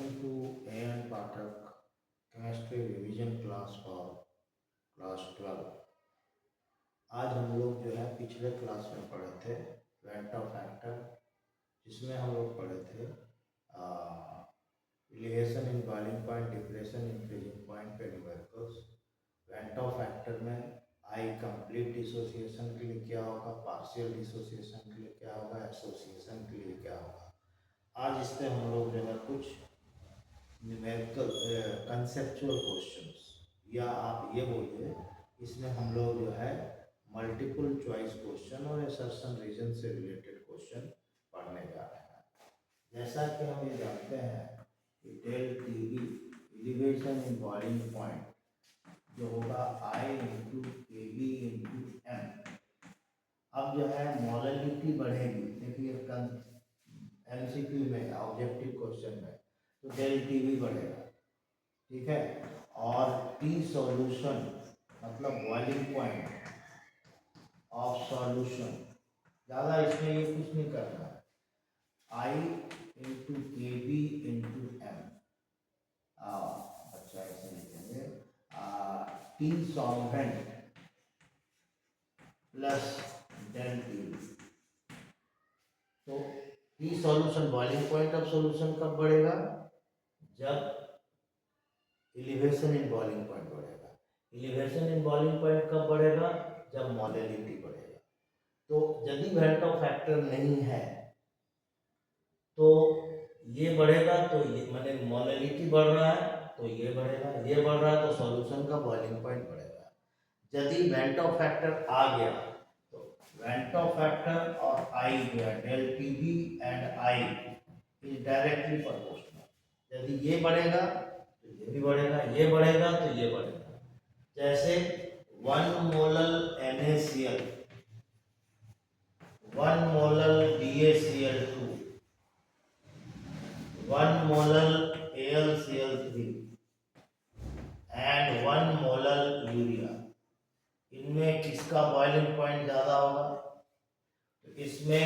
Welcome to A.N. Pathak Chemistry Revision Class for Class 12। आज हम लोग जो है पिछले क्लास में पढ़े थे वेंट ऑफ फैक्टर, जिसमें हम लोग पढ़े थे elevation in boiling point, depression in freezing point पे न्यूमेरिकल्स। वेंट ऑफ फैक्टर में आई कंप्लीट डिसोसिएशन के लिए क्या होगा, पार्शियल डिसोसिएशन के लिए क्या होगा, एसोसिएशन के लिए क्या होगा। आज इससे हम लोग जो है कुछ न्यूमेरिकल कंसेप्चुअल क्वेश्चंस, या आप ये बोलिए इसमें हम लोग जो है मल्टीपल चॉइस क्वेश्चन और असर्शन रीजन से रिलेटेड क्वेश्चन पढ़ने जा रहे हैं। जैसा कि हम ये जानते हैं कि del T B elevation in boiling point जो होगा I into K B into M. अब जो है मोलैलिटी बढ़ेगी, देखिए एमसीक्यू में ऑब्जेक्टिव क्वेश्चन में तो डेल टी बी बढ़ेगा, ठीक है। और टी सॉल्यूशन मतलब बॉइलिंग पॉइंट ऑफ सॉल्यूशन, ज़्यादा इसमें ये कुछ नहीं करना है। I into K B into m, अच्छा ऐसे लिखेंगे T solvent plus del T b. तो T solution boiling point of solution कब बढ़ेगा, जब एलिवेशन इन बॉइलिंग पॉइंट बढ़ेगा। एलिवेशन इन बॉइलिंग पॉइंट कब बढ़ेगा, जब मोलैलिटी बढ़ेगा। तो यदि वेंट ऑफ फैक्टर नहीं है तो ये बढ़ेगा, तो ये माने मोलैलिटी बढ़ रहा है तो ये बढ़ेगा, ये बढ़ रहा है तो सॉल्यूशन का बॉइलिंग पॉइंट बढ़ेगा। यदि वेंट ऑफ फैक्टर आ गया तो वेंट ऑफ फैक्टर और आई जो है del T B and I is directly proportional. यदि ये बढ़ेगा तो ये भी बढ़ेगा, ये बढ़ेगा तो ये बढ़ेगा। जैसे 1 molal NaCl, 1 molal BaCl2, 1 molal AlCl3 and 1 molal urea, इनमें किसका बॉइलिंग पॉइंट ज़्यादा होगा? तो इसमें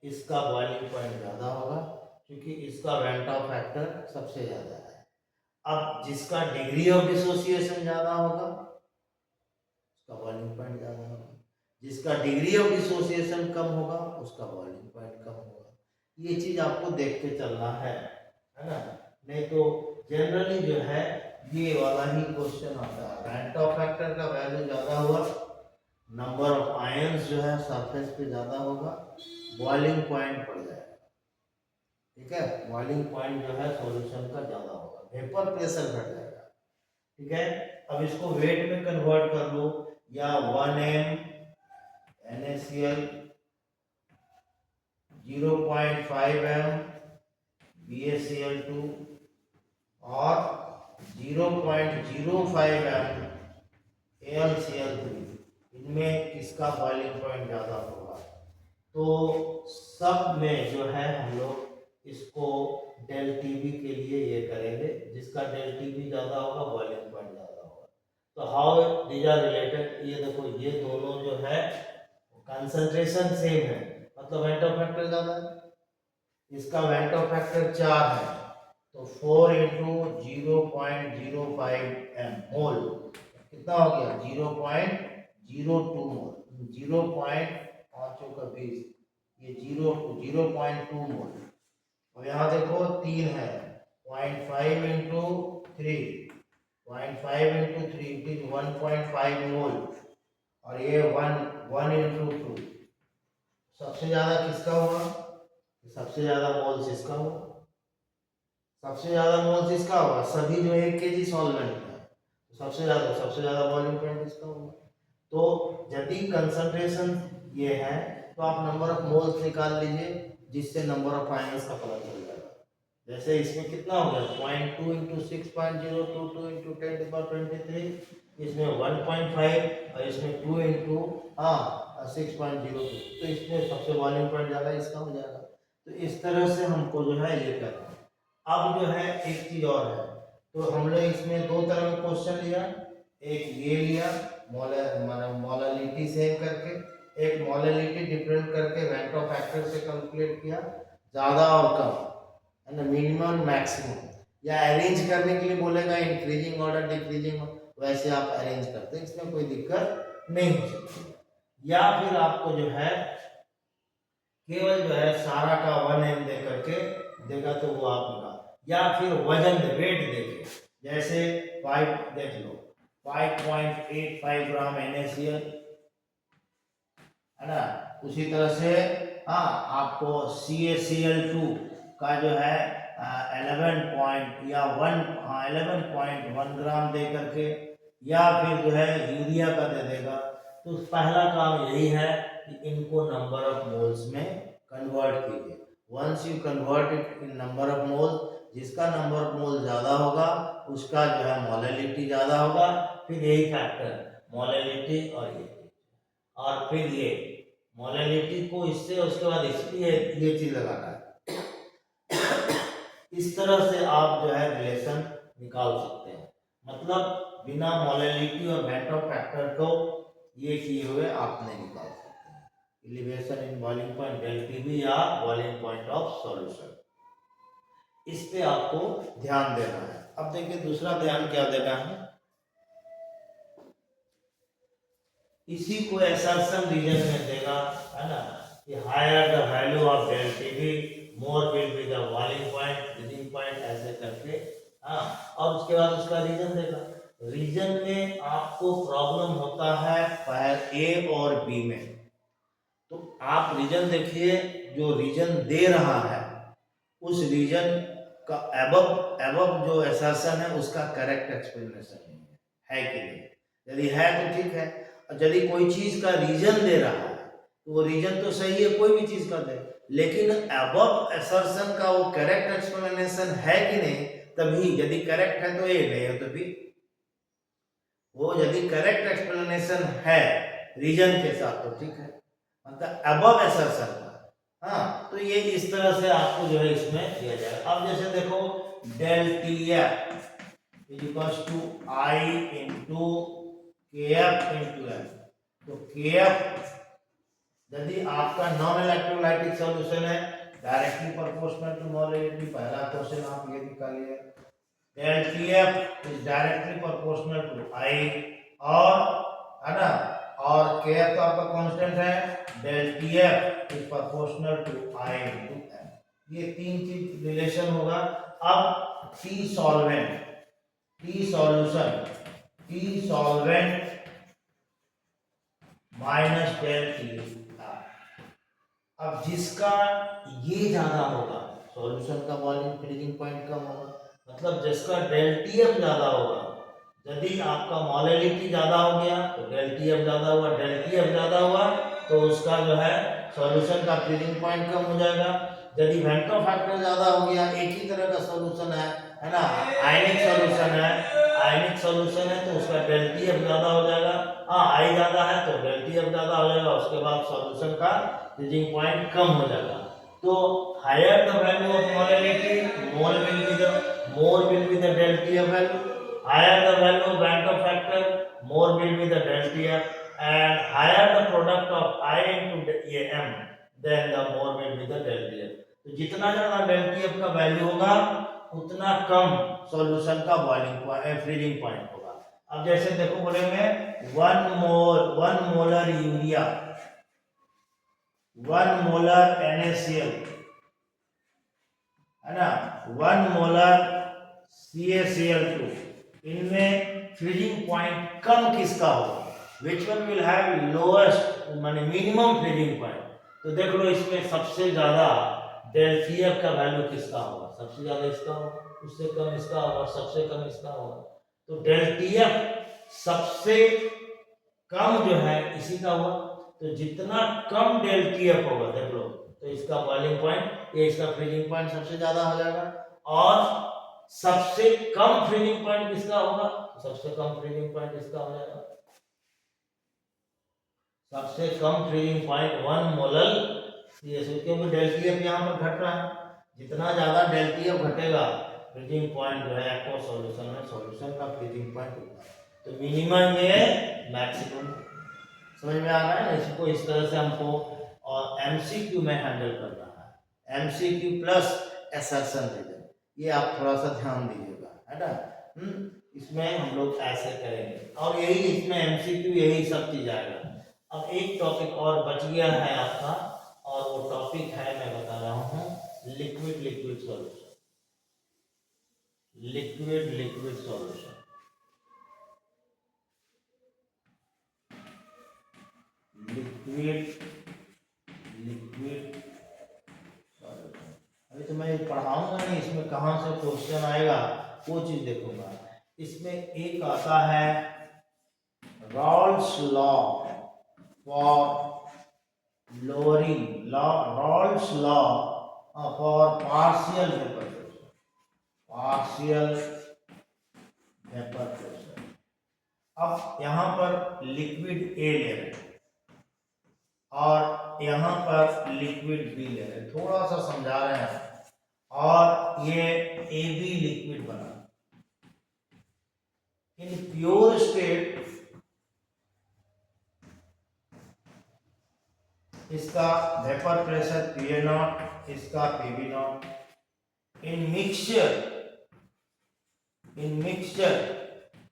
इसका बॉइलिंग पॉइंट ज़्यादा होगा क्योंकि इसका वेंट ऑफ फैक्टर सबसे ज़्यादा है। अब जिसका डिग्री ऑफ डिसोसिएशन ज़्यादा होगा उसका बॉइलिंग पॉइंट ज़्यादा होगा, जिसका डिग्री ऑफ डिसोसिएशन कम होगा उसका बॉइलिंग पॉइंट कम होगा। ये चीज़ आपको देख के चलना है ना। नहीं तो जनरली जो है ये वाला ही क्वेश्चन आता है, वेंट ऑफ फैक्टर का वैल्यू ज़्यादा हुआ, नंबर ऑफ आयंस जो है सरफेस पे ज़्यादा होगा, बॉइलिंग पॉइंट बढ़ जाएगा, ठीक है। बॉइलिंग पॉइंट जो है सॉल्यूशन का ज़्यादा होगा, वेपर प्रेशर घट जाएगा, ठीक है। अब इसको वेट में कन्वर्ट कर लो, या 1m NaCl, 0.5m BaCl2 और 0.05m AlCl3, इनमें किसका बॉइलिंग पॉइंट ज़्यादा होगा? तो सब में जो है हम लोग इसको डेल टी बी के लिए ये करेंगे, जिसका डेल टी बी ज़्यादा होगा बॉइलिंग पॉइंट ज़्यादा होगा। तो हाउ दीज आर रिलेटेड, ये देखो ये दोनों जो है कंसंट्रेशन सेम है, मतलब वेंट ऑफ फैक्टर ज़्यादा है, इसका वेंट ऑफ फैक्टर 4 है तो 4 इंटू 0.05 m मोल कितना हो गया, 0.02 मोल, 0.5 ये 0.2 मोल। और यहाँ देखो 3 है, 0.5 इंटू 3, 0.5 इंटू 3 इट इज 1.5 मोल, और ये 1 इंटू 2, सबसे ज़्यादा किसका हुआ? सबसे ज़्यादा मोल्स इसका हुआ, सबसे ज़्यादा मोल्स इसका होगा, सभी जो 1 kg सॉल्वेंट है तो सबसे ज़्यादा बॉइलिंग पॉइंट इसका होगा। तो यदि कंसंट्रेशन ये है तो आप नंबर ऑफ मोल्स निकाल लीजिए, जिससे नंबर ऑफ आयंस का पता चल जाएगा। जैसे इसमें कितना हो गया, 0.2 इंटू 6.022 इंटू 10⁻23, इसमें 1.5 और इसमें 2 इंटू 6.02, तो इसमें सबसे बॉइलिंग पॉइंट ज़्यादा इसका हो जाएगा। तो इस तरह से हमको जो है ये करना है। अब जो है एक चीज और है, तो हमने इसमें दो तरह का क्वेश्चन लिया, एक ये लिया मोलैलिटी सेम करके, एक मोलैलिटी डिफरेंट करके वेंट ऑफ फैक्टर से कैलकुलेट किया, ज़्यादा और कम है ना, मिनिमम मैक्सिमम। या अरेंज करने के लिए बोलेगा इंक्रीजिंग ऑर्डर डिक्रीजिंग, वैसे आप अरेंज करते हैं, इसमें कोई दिक्कत नहीं हो सकती। या फिर आपको जो है केवल जो है सारा का 1m दे करके देगा तो वो आप निकाल, या फिर वजन वेट देखिए, जैसे 5 देख लो 5.85 ग्राम NaCl है ना। उसी तरह से हाँ आपको CaCl2 का जो है 11.1 ग्राम दे करके, या फिर जो है यूरिया का दे देगा। तो पहला काम यही है कि इनको नंबर ऑफ मोल्स में कन्वर्ट कीजिए। Once you convert it in number of moles, जिसका नंबर ऑफ मोल ज़्यादा होगा उसका जो है मोलैलिटी ज़्यादा होगा, फिर यही फैक्टर मोलैलिटी और फिर ये मोलैलिटी को इससे उसके बाद इसलिए ये चीज़ लगाना है। इस तरह से आप जो है रिलेशन निकाल सकते हैं, मतलब बिना मोलैलिटी और बेंटो फैक्टर को ये किए हुए आप नहीं निकाल सकते हैं। Elevation in boiling point del TB या बॉइलिंग पॉइंट ऑफ सॉल्यूशन, इस पे आपको ध्यान देना है। अब देखिए दूसरा ध्यान क्या देना है, इसी को असर्शन रीजन में देगा है ना, कि higher the value of del TB more will be the boiling point freezing point, ऐसे करके हाँ। और उसके बाद उसका रीजन देगा। रीजन में आपको प्रॉब्लम होता है पैर ए और बी में, तो आप रीजन देखिए, जो रीजन दे रहा है उस रीजन का एबव जो असर्शन है उसका करेक्ट एक्सप्लेनेशन है कि नहीं। यदि है तो ठीक है, और यदि कोई चीज का रीजन दे रहा है तो वो रीजन तो सही है, कोई भी चीज का दे, लेकिन अबव असर्शन का वो करेक्ट एक्सप्लेनेशन है कि नहीं, तभी यदि करेक्ट है तो ए, नहीं है तो बी। वो यदि करेक्ट एक्सप्लेनेशन है रीजन के साथ तो ठीक है, मतलब अबव असर्शन का। हाँ, तो ये इस तरह से आपको जो है इसमें दिया जाएगा। अब जैसे देखो del T F is equals to i into K f into f, तो के एफ यदि आपका नॉन इलेक्ट्रोलाइटिक सॉल्यूशन है डायरेक्टली प्रोपोर्शनल टू मोलैलिटी, पहला क्वेश्चन आप ये निकालिए। Del T F is directly proportional to i, और है ना, और के एफ तो आपका कांस्टेंट है, del T F is proportional to I into M. ये तीन चीज रिलेशन होगा। अब T solvent, T solution, T solvent minus del T, अब जिसका ये ज्यादा होगा सॉल्यूशन का वॉल्यूम फ्रीजिंग पॉइंट कम होगा, मतलब जिसका डेल टी एफ ज्यादा होगा, यदि आपका मोलैलिटी ज्यादा हो गया तो डेल टी एफ ज्यादा हुआ, डेल टी एफ ज्यादा हुआ तो उसका जो है सॉल्यूशन का फ्रीजिंग पॉइंट कम हो जाएगा। यदि वेंटो फैक्टर ज्यादा हो गया, एक ही तरह का सॉल्यूशन है ना, आयनिक सॉल्यूशन है, आयनिक सॉल्यूशन है तो उसका डेल टी एफ ज्यादा हो जाएगा। हाँ, आई ज्यादा है तो डेल टी एफ ज्यादा हो जाएगा, उसके बाद सॉल्यूशन का फ्रीजिंग पॉइंट कम हो जाएगा। तो higher the value of molality more will be the del T F value, higher the value of Bantoff factor, more will be the del TF, and higher the product of I into AM, then the more will be the del TF. तो जितना ज्यादा del TF का value होगा उतना कम solution का boiling point freezing point होगा। अब जैसे देखो बोलेंगे 1 मोलर यूरिया, 1 मोलर NaCl है ना, 1 मोलर CaCl2, इनमें फ्रीजिंग पॉइंट कम किसका होगा, which one will have lowest माने मिनिमम फ्रीजिंग पॉइंट। तो देख लो इसमें सबसे ज्यादा डेल टी एफ का वैल्यू किसका होगा, सबसे ज्यादा इसका होगा, उससे कम इसका होगा, सबसे कम इसका होगा। तो डेल टी एफ सबसे कम जो है इसी का हुआ, तो जितना कम डेल टी एफ होगा देख लो तो इसका बॉइलिंग पॉइंट, ये इसका फ्रीजिंग पॉइंट सबसे ज्यादा हो जाएगा। और सबसे कम फ्रीजिंग पॉइंट किसका होगा, सबसे कम फ्रीजिंग पॉइंट इसका हो जाएगा। सबसे कम फ्रीजिंग पॉइंट 1 मोलर क्योंकि डेल टी एफ यहाँ पर घट रहा है, जितना ज्यादा डेल टी एफ घटेगा फ्रीजिंग पॉइंट जो है एक्वा सॉल्यूशन में सॉल्यूशन का फ्रीजिंग पॉइंट होगा, तो मिनिमम ये मैक्सिमम। समझ में आ रहा है ना, इसको इस तरह से हमको और एमसीक्यू में हैंडल करना है, एमसीक्यू प्लस असर्शन रीजन। ये आप थोड़ा सा ध्यान दीजिएगा, है ना। इसमें हम लोग ऐसे करेंगे और यही इसमें एमसीक्यू यही सब चीज आएगा। अब एक टॉपिक और बच गया है आपका, और वो टॉपिक है, मैं बता रहा हूँ, liquid liquid solution. Liquid liquid solution, liquid liquid solution. अभी तो मैं पढ़ाऊंगा नहीं, इसमें कहाँ से क्वेश्चन आएगा वो चीज देखूंगा। इसमें एक आता है Rawls law for lowering Raoult's law for partial vapor pressure, partial vapor pressure। अब यहाँ पर लिक्विड ए ले रहे हैं और यहाँ पर लिक्विड बी ले रहे हैं, थोड़ा सा समझा रहे हैं, और ये ए बी लिक्विड बना। इन प्योर स्टेट इसका vapour pressure P A nought, इसका P B nought. In mixture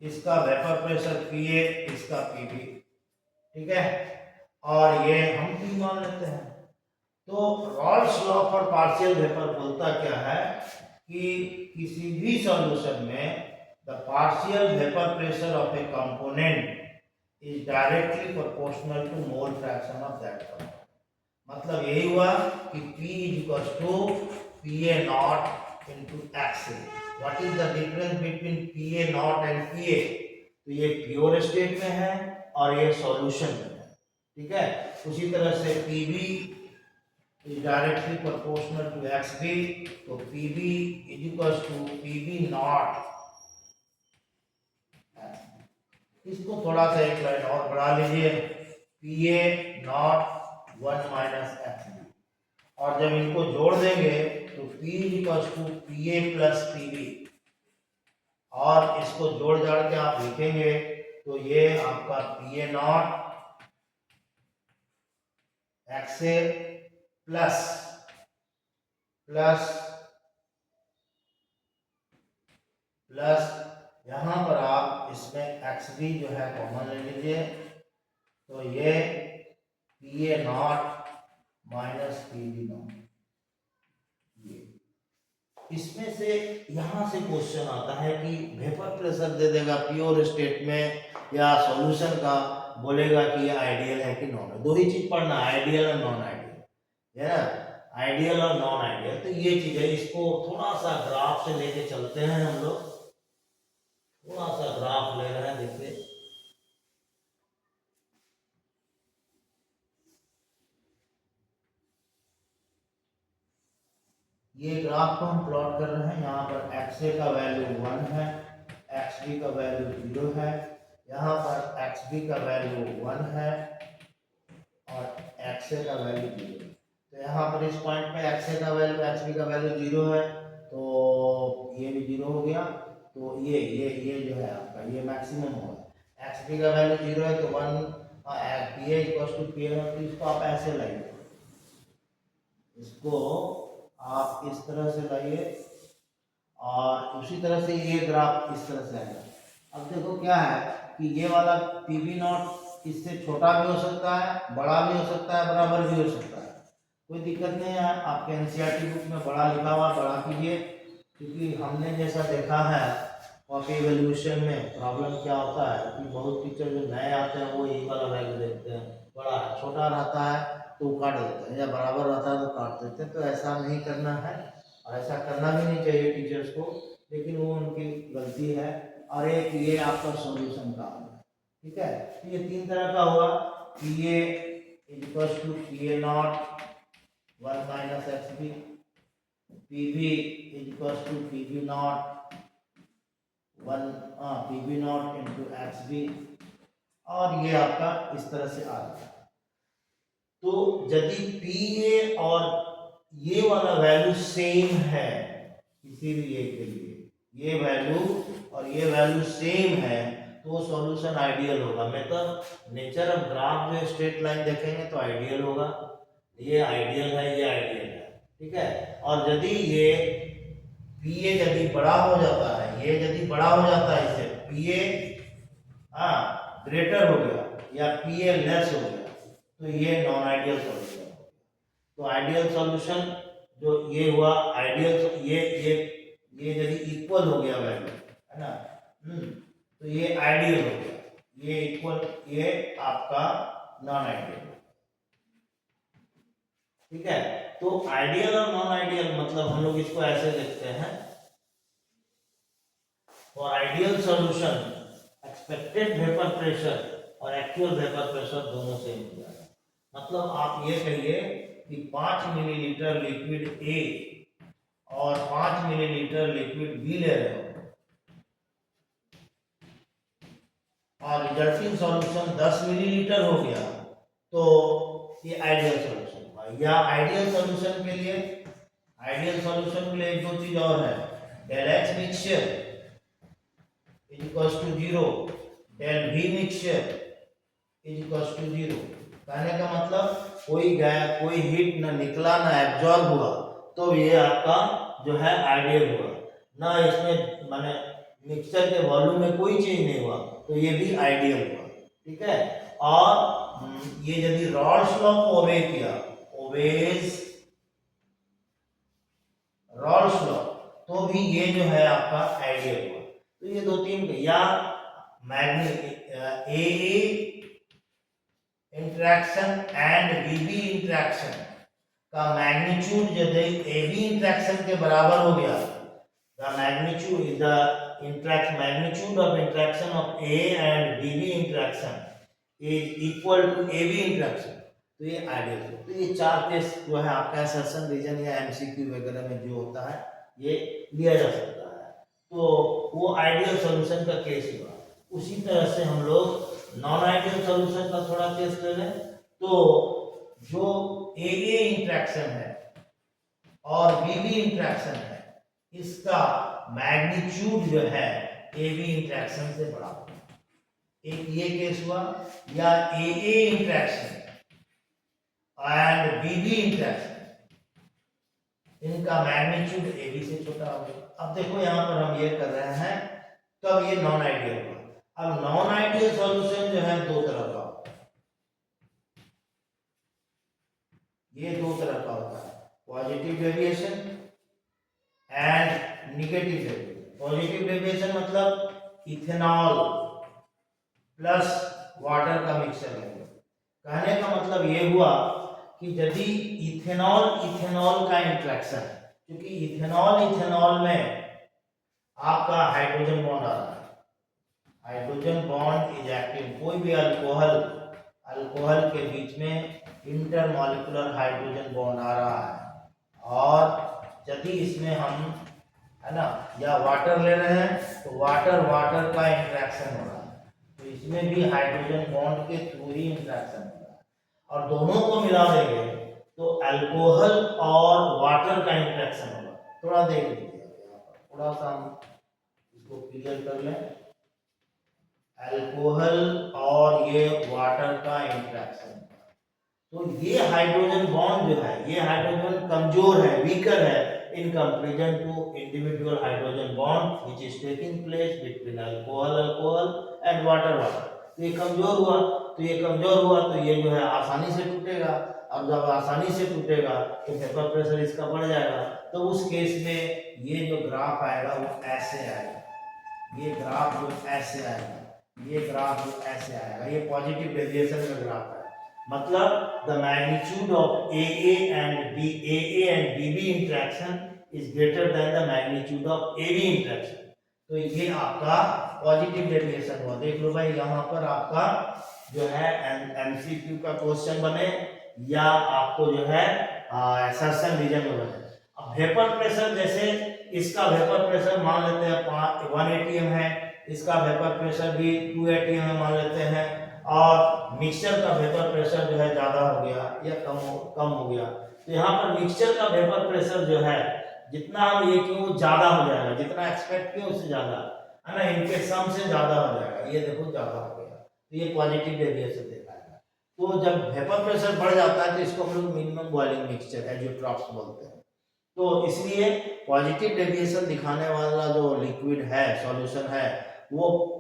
इसका वेपर प्रेशर पी ए, इसका पी बी, ठीक है, और ये हम पी मान लेते हैं। तो Raoult's law for partial vapour बोलता क्या है कि किसी भी सॉल्यूशन में the partial vapour pressure of a component is directly proportional to mole fraction of that component. मतलब यही हुआ कि P equals to P A not into X A. What is the difference between P A not and P A? तो ये pure state में है और ये सॉल्यूशन में है, ठीक है। उसी तरह से P B is directly proportional to X B, तो P B is equals to P B nought. इसको थोड़ा सा एक लाइन और बढ़ा लीजिए, P A not 1 minus X B, और जब इनको जोड़ देंगे तो P equals to P A plus P B, और इसको जोड़ जाड़ के आप लिखेंगे तो ये आपका P A not x A plus plus plus यहाँ पर आप इसमें एक्स बी जो है कॉमन ले लीजिए, तो ये P A not minus P B not. इसमें से यहां से क्वेश्चन आता है कि वेपर प्रेशर दे देगा प्योर स्टेट में या सॉल्यूशन का, बोलेगा कि ये आइडियल है कि नॉन है। दो ही चीज पढ़ना, आइडियल और नॉन आइडियल, है ना, आइडियल और नॉन आइडियल। तो ये चीज है, इसको थोड़ा सा ग्राफ से लेके चलते हैं हम लोग। थोड़ा सा ग्राफ ले रहे हैं, देखिए ये ग्राफ को हम प्लॉट कर रहे हैं। यहाँ पर एक्स ए का वैल्यू 1 है, एक्स बी का वैल्यू 0 है, यहाँ पर एक्स बी का वैल्यू 1 है और एक्स ए का वैल्यू 0 है। तो यहाँ पर इस पॉइंट पे एक्स ए का वैल्यू एक्स बी का वैल्यू 0 है, तो ये भी 0 हो गया। तो ये जो है आपका ये मैक्सिमम होगा। एक्स बी का वैल्यू 0 है तो 1 P A equals to P A, तो इसको आप ऐसे लाइए, इसको आप इस तरह से लाइए, और उसी तरह से ये ग्राफ इस तरह से आएगा। अब देखो क्या है कि ये वाला पी बी नॉट इससे छोटा भी हो सकता है, बड़ा भी हो सकता है, बराबर भी हो सकता है, कोई दिक्कत नहीं है। आपके एनसीईआरटी बुक में बड़ा लिखा हुआ बड़ा कीजिए, क्योंकि हमने जैसा देखा है कॉपी इवैल्यूएशन में प्रॉब्लम क्या होता है कि बहुत टीचर जो नए आते हैं वो यही वाला वैल्यू देखते हैं, बड़ा छोटा रहता है तो काट देते हैं, या बराबर रहता है तो काट देते हैं। तो ऐसा नहीं करना है, और ऐसा करना भी नहीं चाहिए टीचर्स को, लेकिन वो उनकी गलती है। और एक ये आपका सॉल्यूशन का होगा, ठीक है। तो ये तीन तरह का हुआ, P A equals to P A not 1 minus X B, P B equals to P B not 1 P B not into X B, और ये आपका इस तरह से आ जाता है। तो यदि पी ए और ये वाला वैल्यू सेम है किसी भी एक के लिए, ये वैल्यू और ये वैल्यू सेम है, तो सॉल्यूशन आइडियल होगा। मतलब नेचर ऑफ ग्राफ में स्ट्रेट लाइन देखेंगे तो आइडियल होगा, ये आइडियल है, ये आइडियल है, ठीक है। और यदि ये पीए यदि बड़ा हो जाता है, ये यदि बड़ा हो जाता है इससे, पीए ग्रेटर हो गया या पीए लेस हो गया, तो ये नॉन आइडियल सॉल्यूशन हो गया। तो आइडियल सॉल्यूशन जो ये हुआ, आइडियल ये यदि इक्वल हो गया वैल्यू, है ना, तो ये आइडियल हो गया, ये इक्वल, ये आपका नॉन आइडियल। ठीक है, तो आइडियल और नॉन आइडियल मतलब हम लोग इसको ऐसे देखते हैं, for ideal solution expected vapour pressure और एक्चुअल वेपर प्रेशर दोनों सेम हो जाएगा। मतलब आप ये कहिए कि 5 मिलीलीटर लिक्विड ए और 5 मिलीलीटर लिक्विड बी ले रहे हो और रिजल्टिंग सॉल्यूशन 10 मिलीलीटर हो गया, तो ये आइडियल सॉल्यूशन हुआ। या आइडियल सॉल्यूशन के लिए, आइडियल सॉल्यूशन के लिए एक दो चीज और है, del H mixture is equals to 0, del V mixture is equals to 0। कहने का मतलब कोई हीट ना निकला ना एब्जॉर्ब हुआ, तो ये आपका जो है आइडियल हुआ। ना इसमें माने मिक्सचर के वॉल्यूम में कोई चेंज नहीं हुआ, तो ये भी आइडियल हुआ। ठीक है, और ये यदि रॉल्स लॉ को ओबे किया, ओबेज रॉल्स लॉ, तो भी ये जो है आपका आइडियल हुआ। तो ये दो तीन, या A interaction and BB interaction का मैग्नीट्यूड यदि एबी इंटरेक्शन के बराबर हो गया, the magnitude is the magnitude of interaction of A and BB interaction is equal to AB interaction, तो ये आइडियल है। तो ये चार केस जो है आपका असर्शन रीजन या एमसीक्यू वगैरह में जो होता है ये लिया जा सकता है, तो वो आइडियल सॉल्यूशन का केस हुआ। उसी तरह से हम लोग नॉन आइडियल सॉल्यूशन का थोड़ा केस ले लें, तो जो ए इंटरेक्शन है और बीबी इंटरेक्शन है, इसका मैग्नीट्यूड जो है एबी इंटरेक्शन से बड़ा होगा। एक ये केस हुआ, या A interaction and BB interaction, इनका मैग्नीट्यूड एबी से छोटा होगा। अब देखो यहां पर हम ये कर रहे हैं, तब ये नॉन आइडियल हुआ। अब नॉन आइडियल सॉल्यूशन जो है दो तरह का, ये दो तरह का होता है, positive deviation and negative deviation. Positive deviation मतलब इथेनॉल प्लस वाटर का मिक्सचर है। कहने का मतलब ये हुआ कि यदि इथेनॉल का इंटरेक्शन, क्योंकि इथेनॉल में आपका हाइड्रोजन बॉन्ड आ रहा है, हाइड्रोजन बॉन्ड इज एक्टिव। कोई भी अल्कोहल के बीच में इंटरमॉलिक्यूलर हाइड्रोजन बॉन्ड आ रहा है, और यदि इसमें हम, है ना, या वाटर ले रहे हैं, तो वाटर का इंटरेक्शन हो रहा है, तो इसमें भी हाइड्रोजन बॉन्ड के थ्रू ही इंटरेक्शन हो रहा है, और दोनों को मिला देंगे तो अल्कोहल और वाटर का इंटरेक्शन होगा। थोड़ा देख लीजिए यहाँ पर, थोड़ा सा हम इसको क्लियर कर लें। अल्कोहल और ये वाटर का इंटरेक्शन, तो ये हाइड्रोजन बॉन्ड जो है, ये हाइड्रोजन कमजोर है, वीकर है in comparison to individual hydrogen bond which is taking place between alcohol and water. तो ये कमजोर हुआ, तो ये जो है आसानी से टूटेगा, और जब आसानी से टूटेगा तो वेपर प्रेशर इसका बढ़ जाएगा। तो उस केस में ये जो ग्राफ आएगा वो ऐसे आएगा, ये ग्राफ जो ऐसे आएगा, ये ग्राफ जो ऐसे आएगा, ये पॉजिटिव डेविएशन का ग्राफ है। मतलब the magnitude of A and BB interaction is greater than the magnitude of AB interaction. तो ये आपका पॉजिटिव डेविएशन हुआ। देख लो भाई, यहाँ पर आपका जो है एमसीक्यू का क्वेश्चन बने या आपको जो है असर्शन रीजन में बने। अब वेपर प्रेशर, जैसे इसका वेपर प्रेशर मान लेते हैं 1 atm है, इसका वेपर प्रेशर भी 2 atm है मान लेते हैं, और मिक्सचर का वेपर प्रेशर जो है ज़्यादा हो गया या कम हो गया, तो यहाँ पर मिक्सचर का वेपर प्रेशर जो है जितना हम ये क्यों ज़्यादा हो जाएगा, जितना एक्सपेक्ट किया उससे ज़्यादा, है ना, इनके सम से ज़्यादा हो जाएगा। ये देखो ज़्यादा हो गया, तो ये पॉजिटिव डेविएशन दिखाएगा। तो जब वेपर प्रेशर बढ़ जाता है तो इसको हम लोग मिनिमम बॉइलिंग मिक्सचर एजियोट्रॉप्स बोलते हैं। तो इसलिए पॉजिटिव डेविएशन दिखाने वाला जो लिक्विड है, सॉल्यूशन है, वो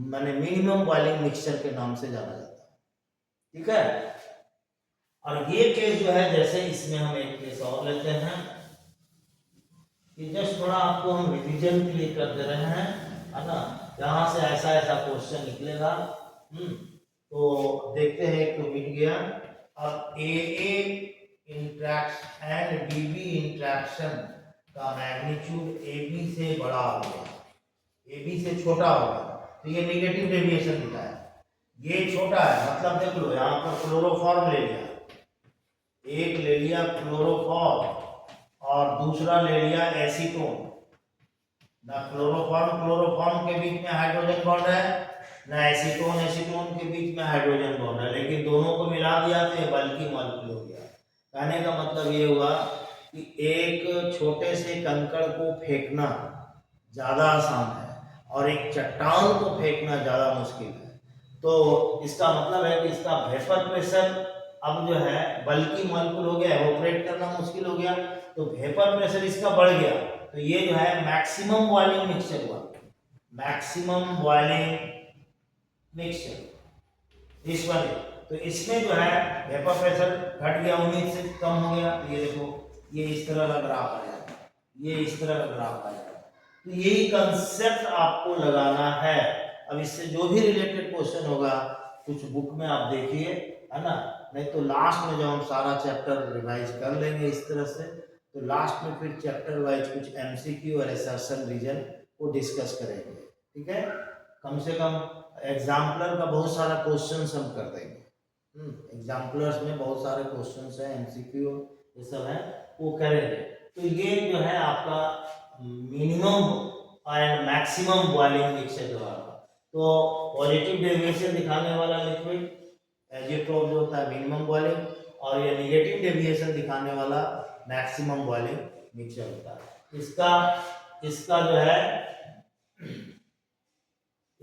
माने मिनिमम बॉइलिंग मिक्सचर के नाम से जाना जाता है। ठीक है, और ये केस जो है, जैसे इसमें हम एक केस और लेते हैं, ये जस्ट थोड़ा आपको हम रिवीजन के लिए कर दे रहे हैं, है ना, यहाँ से ऐसा ऐसा क्वेश्चन निकलेगा। तो देखते हैं, एक तो मिट गया। अब ए इंट्रैक्शन एंड बीबी इंट्रैक्शन का मैग्नीट्यूड AB से बड़ा होगा, AB से छोटा होगा, तो ये नेगेटिव डेविएशन दिखा है। ये छोटा है, मतलब देख लो, यहाँ पर क्लोरोफॉर्म ले लिया, एक ले लिया क्लोरोफॉर्म और दूसरा ले लिया एसीटोन। ना क्लोरोफॉर्म के बीच में हाइड्रोजन बॉन्ड है, ना एसीटोन के बीच में हाइड्रोजन बॉन्ड है, लेकिन दोनों को मिला दिया तो ये बल्कि मॉलिक्यूल हो गया। कहने का मतलब ये हुआ कि एक छोटे से कंकड़ को फेंकना ज़्यादा आसान है और एक चट्टान को फेंकना ज़्यादा मुश्किल है। तो इसका मतलब है कि इसका वेपर प्रेशर अब जो है बल्कि मॉलिक्यूल हो गया, एवोपरेट करना मुश्किल हो गया, तो वेपर प्रेशर इसका बढ़ गया, तो ये जो है मैक्सिमम बॉइलिंग मिक्सचर हुआ, मैक्सिमम बॉइलिंग मिक्सचर इस वाले। तो इसमें जो है वेपर प्रेशर घट गया, उम्मीद से कम हो गया। ये देखो, ये इस तरह का ग्राफ आया, ये इस तरह का ग्राफ आया। तो यही कंसेप्ट आपको लगाना है। अब इससे जो भी रिलेटेड क्वेश्चन होगा कुछ बुक में आप देखिए, है ना, नहीं तो लास्ट में जब हम सारा चैप्टर रिवाइज कर लेंगे इस तरह से, तो लास्ट में फिर चैप्टर वाइज कुछ एमसीक्यू और असर्शन रीजन को डिस्कस करेंगे। ठीक है, कम से कम एग्जाम्पलर का बहुत सारा क्वेश्चंस हम कर देंगे। एग्जाम्पलर्स में बहुत सारे क्वेश्चंस हैं, एमसीक्यू ये सब है, वो करेंगे। तो ये जो है आपका minimum and maximum boiling mixture जो है, तो पॉजिटिव डेविएशन दिखाने वाला लिक्विड एजियोट्रोप जो होता है मिनिमम बॉइलिंग, और ये नेगेटिव डेविएशन दिखाने वाला मैक्सिमम बॉइलिंग मिक्सचर होता है। इसका जो है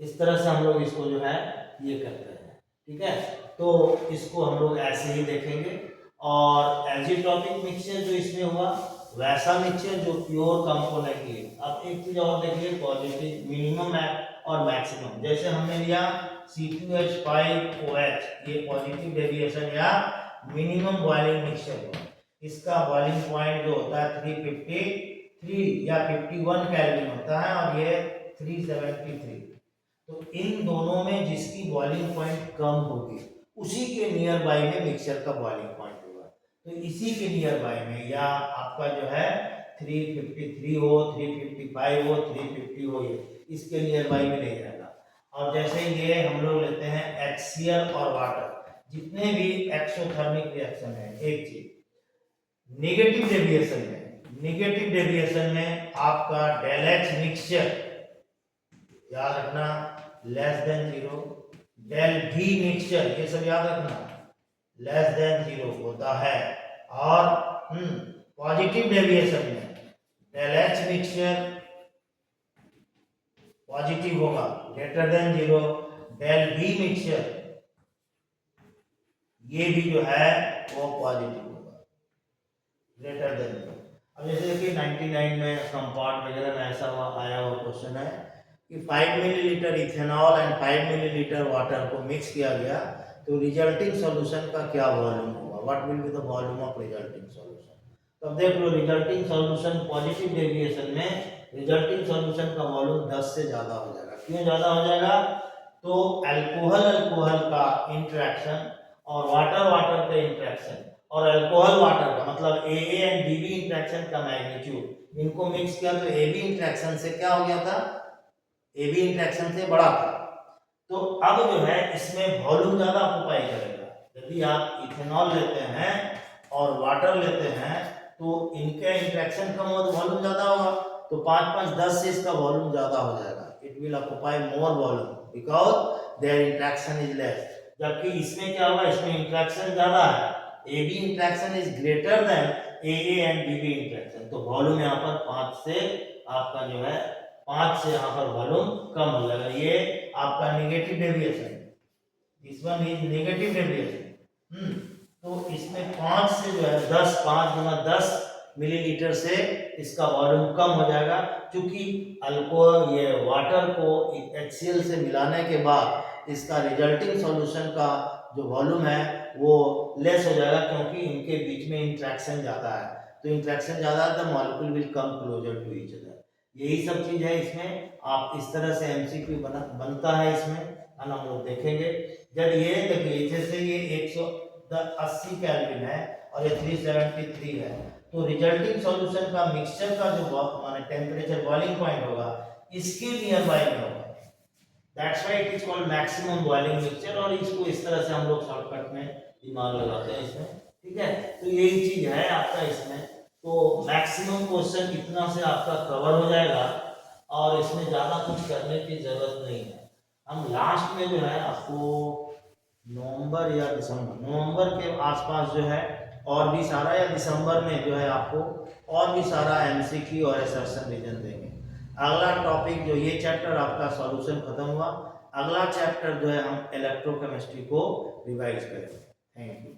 इस तरह से हम लोग इसको जो है ये करते हैं। ठीक है, तो इसको हम लोग ऐसे ही देखेंगे। और एजियोट्रोपिक मिक्सचर जो इसमें हुआ वैसा मिक्सचर जो प्योर कंपोनेंट है। अब एक चीज और देखिए, पॉजिटिव मिनिमम और मैक्सिमम, जैसे हमने लिया C2H5OH, ये पॉजिटिव डेविएशन या मिनिमम बॉइलिंग मिक्सचर हुआ। इसका बॉइलिंग पॉइंट जो होता है 353 या 51 केल्विन होता है, और ये 373। तो इन दोनों में जिसकी बॉइलिंग पॉइंट कम होगी उसी के नियर बाई में मिक्सचर का बॉइलिंग पॉइंट होगा। तो इसी के नियर बाई में, या आपका जो है 353 हो, 355 हो, 350 हो, ये इसके नियर बाई में नहीं रहेगा। और जैसे ये हम लोग लेते हैं HCl और वाटर, जितने भी एक्सोथर्मिक रिएक्शन है, एक चीज नेगेटिव डेविएशन में आपका डेल H मिक्सचर याद रखना less than 0, del V mixture ये सब याद रखना लेस देन 0 होता है। और पॉजिटिव डेविएशन में डेल H मिक्सचर पॉजिटिव होगा greater than 0, del V mixture ये भी जो है वो पॉजिटिव होगा ग्रेटर देन 0। अब जैसे देखिए 99 में कंपाउंड वगैरह में ऐसा आया हुआ क्वेश्चन है कि 5 millilitre ethanol and 5 millilitre water को मिक्स किया गया, तो रिजल्टिंग सॉल्यूशन का क्या वॉल्यूम होगा, what will be the volume of resulting solution. तो अब देख लो, रिजल्टिंग सॉल्यूशन पॉजिटिव डेविएशन में रिजल्टिंग सॉल्यूशन का वॉल्यूम 10 से ज्यादा हो जाएगा। क्यों ज्यादा हो जाएगा, तो अल्कोहल का इंटरेक्शन और वाटर का इंटरेक्शन और अल्कोहल वाटर का मतलब AA एंड BB इंटरेक्शन का मैग्नीट्यूड, इनको मिक्स किया तो AB इंटरेक्शन से क्या हो गया था, AB इंटरेक्शन से बड़ा था। तो अब जो है इसमें वॉल्यूम ज्यादा ऑक्युपाई करेगा। यदि आप इथेनॉल लेते हैं और वाटर लेते हैं तो इनके इंटरेक्शन कम हो तो वॉल्यूम ज्यादा होगा, तो 5 5 10 से इसका वॉल्यूम ज्यादा हो जाएगा। It will occupy more volume because there interaction is less. जबकि इसमें क्या होगा, इसमें इंटरेक्शन ज्यादा है, AB interaction is greater then AA and BB interaction, तो वॉल्यूम यहाँ पर 5 से आपका जो है 5 से यहाँ पर वॉल्यूम कम हो जाएगा। ये आपका negative deviation, this one is negative deviation. तो इसमें 5 से जो है 10, 5 गुना 10 मिलीलीटर से इसका वॉल्यूम कम हो जाएगा, क्योंकि अल्कोहल ये वाटर को HCl से मिलाने के बाद इसका रिजल्टिंग सॉल्यूशन का जो वॉल्यूम है वो लेस हो जाएगा, क्योंकि इनके बीच में इंट्रैक्शन ज़्यादा है। तो इंट्रैक्शन ज़्यादा है तो molecule will come closer to each other. यही सब चीज़ है इसमें। आप इस तरह से MCQ बनता है इसमें, है ना, हम लोग देखेंगे। जब ये देखिए जैसे ये 180 केल्विन है और ये 373 है, तो रिजल्टिंग सॉल्यूशन का मिक्सचर का जो माने टेम्परेचर बॉइलिंग पॉइंट होगा इसके नियर बाय में होगा। That's why it is called maximum boiling mixture. और इसको इस तरह से हम लोग शॉर्टकट में दिमाग लगाते हैं इसमें, ठीक है। तो यही चीज है आपका इसमें। तो मैक्सिमम क्वेश्चन इतना से आपका कवर हो जाएगा और इसमें ज्यादा कुछ करने की जरूरत नहीं है। हम लास्ट में जो है आपको नवंबर या नवंबर के आसपास जो है और भी सारा, या दिसंबर में जो है आपको और भी सारा MCQ और असर्शन रीजन देंगे। अगला टॉपिक जो ये चैप्टर आपका सॉल्यूशन खत्म हुआ, अगला चैप्टर जो है हम इलेक्ट्रोकेमिस्ट्री को रिवाइज करेंगे। Thank you.